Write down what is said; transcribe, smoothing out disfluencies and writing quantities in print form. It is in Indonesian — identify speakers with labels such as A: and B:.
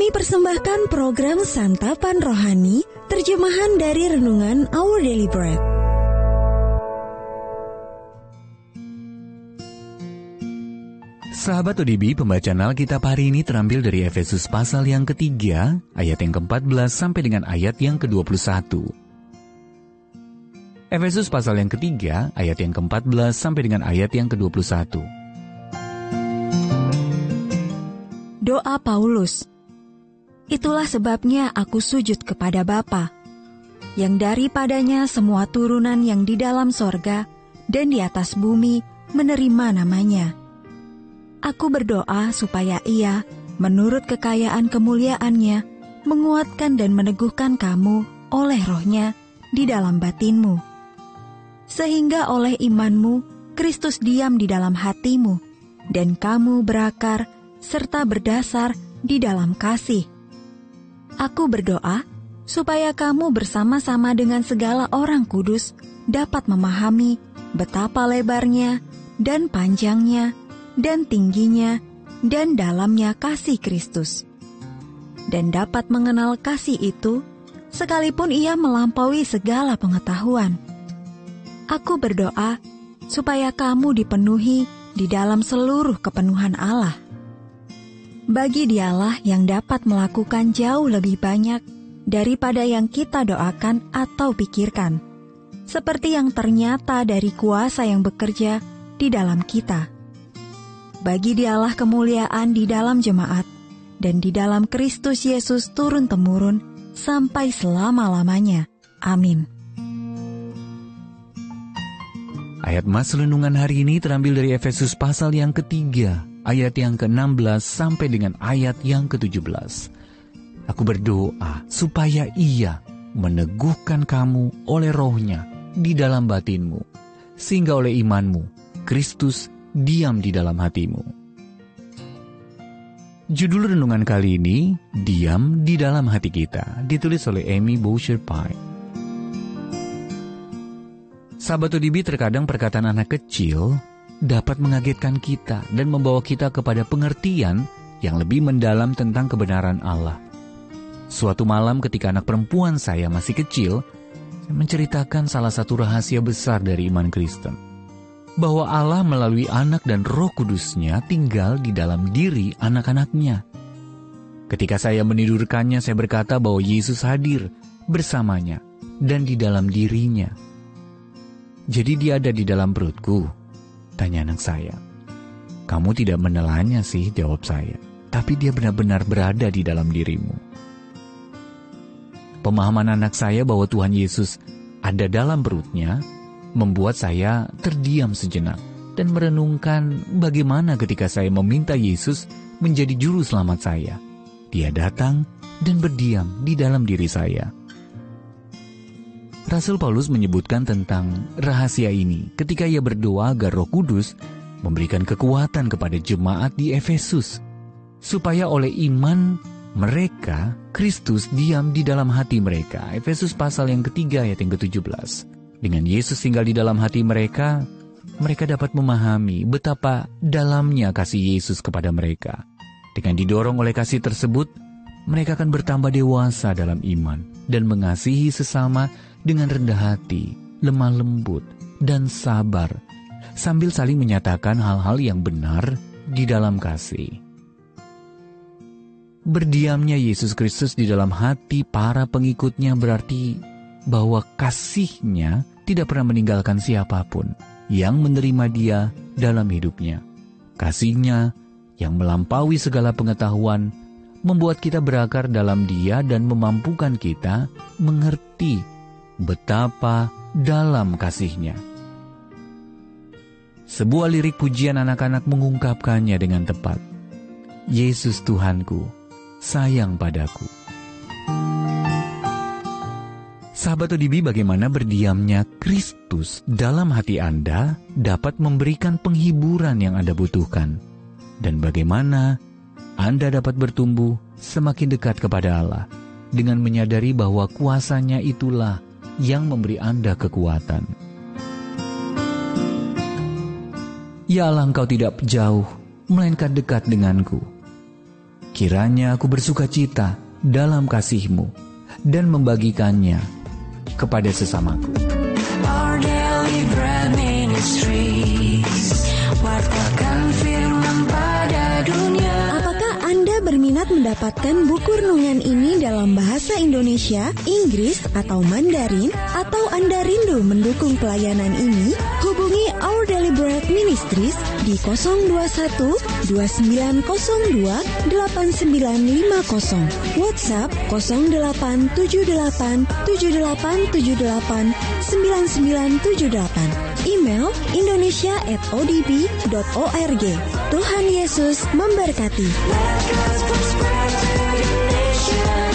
A: Kami persembahkan program Santapan Rohani, terjemahan dari Renungan Our Daily Bread.
B: Sahabat ODB, pembacaan Alkitab hari ini terambil dari Efesus pasal yang ketiga, ayat yang ke-14 sampai dengan ayat yang ke-21. Efesus pasal yang ketiga, ayat yang ke-14 sampai dengan ayat yang ke-21.
A: Doa Paulus. Itulah sebabnya aku sujud kepada Bapa, yang daripadanya semua turunan yang di dalam sorga dan di atas bumi menerima namanya. Aku berdoa supaya Ia, menurut kekayaan kemuliaannya, menguatkan dan meneguhkan kamu oleh Roh-Nya di dalam batinmu, sehingga oleh imanmu Kristus diam di dalam hatimu, dan kamu berakar serta berdasar di dalam kasih. Aku berdoa supaya kamu bersama-sama dengan segala orang kudus dapat memahami betapa lebarnya dan panjangnya dan tingginya dan dalamnya kasih Kristus, dan dapat mengenal kasih itu sekalipun ia melampaui segala pengetahuan. Aku berdoa supaya kamu dipenuhi di dalam seluruh kepenuhan Allah. Bagi Dialah yang dapat melakukan jauh lebih banyak daripada yang kita doakan atau pikirkan, seperti yang ternyata dari kuasa yang bekerja di dalam kita. Bagi Dialah kemuliaan di dalam jemaat dan di dalam Kristus Yesus turun-temurun sampai selama-lamanya. Amin.
B: Ayat Mas Renungan hari ini terambil dari Efesus pasal yang ketiga, ayat yang ke-16 sampai dengan ayat yang ke-17. Aku berdoa supaya Ia meneguhkan kamu oleh Roh-Nya di dalam batinmu, sehingga oleh imanmu Kristus diam di dalam hatimu. Judul renungan kali ini, Diam di dalam hati kita, ditulis oleh Amy Boucher Pye. Sahabat ODB, terkadang perkataan anak kecil dapat mengagetkan kita dan membawa kita kepada pengertian yang lebih mendalam tentang kebenaran Allah. Suatu malam ketika anak perempuan saya masih kecil, saya menceritakan salah satu rahasia besar dari iman Kristen, bahwa Allah melalui Anak dan Roh Kudus-Nya tinggal di dalam diri anak-anaknya. Ketika saya menidurkannya, saya berkata bahwa Yesus hadir bersamanya dan di dalam dirinya. Jadi Dia ada di dalam perutku? Tanya anak saya. Kamu tidak menelannya sih, jawab saya. Tapi Dia benar-benar berada di dalam dirimu. Pemahaman anak saya bahwa Tuhan Yesus ada dalam perutnya membuat saya terdiam sejenak dan merenungkan bagaimana ketika saya meminta Yesus menjadi juru selamat saya. Dia datang dan berdiam di dalam diri saya. Rasul Paulus menyebutkan tentang rahasia ini ketika ia berdoa agar Roh Kudus memberikan kekuatan kepada jemaat di Efesus, supaya oleh iman mereka, Kristus diam di dalam hati mereka. Efesus pasal yang ketiga ayat yang ke-17. Dengan Yesus tinggal di dalam hati mereka, mereka dapat memahami betapa dalamnya kasih Yesus kepada mereka. Dengan didorong oleh kasih tersebut, mereka akan bertambah dewasa dalam iman dan mengasihi sesama dengan rendah hati, lemah lembut, dan sabar, sambil saling menyatakan hal-hal yang benar di dalam kasih. Berdiamnya Yesus Kristus di dalam hati para pengikutnya berarti bahwa kasih-Nya tidak pernah meninggalkan siapapun yang menerima Dia dalam hidupnya. Kasih-Nya yang melampaui segala pengetahuan membuat kita berakar dalam Dia dan memampukan kita mengerti betapa dalam kasih-Nya. Sebuah lirik pujian anak-anak mengungkapkannya dengan tepat. Yesus Tuhanku, sayang padaku. Sahabat ODB, bagaimana berdiamnya Kristus dalam hati Anda dapat memberikan penghiburan yang Anda butuhkan, dan bagaimana Anda dapat bertumbuh semakin dekat kepada Allah dengan menyadari bahwa kuasa-Nya itulah yang memberi Anda kekuatan. Ya Allah, Engkau tidak jauh, melainkan dekat denganku. Kiranya aku bersukacita dalam kasih-Mu dan membagikannya kepada sesamaku.
C: Our Daily Bread Ministries, wartakan firman pada dunia.
A: Apakah Anda berminat mendapatkan buku renungan ini dalam bahasa Indonesia, Inggris, atau Mandarin? Atau Anda rindu mendukung pelayanan ini? Hubungi Our Daily Bread Ministries di 021 2902 8950, WhatsApp 0878 7878 9978, email indonesia@odb.org. Tuhan Yesus memberkati.
C: Let God's word spread to the nation.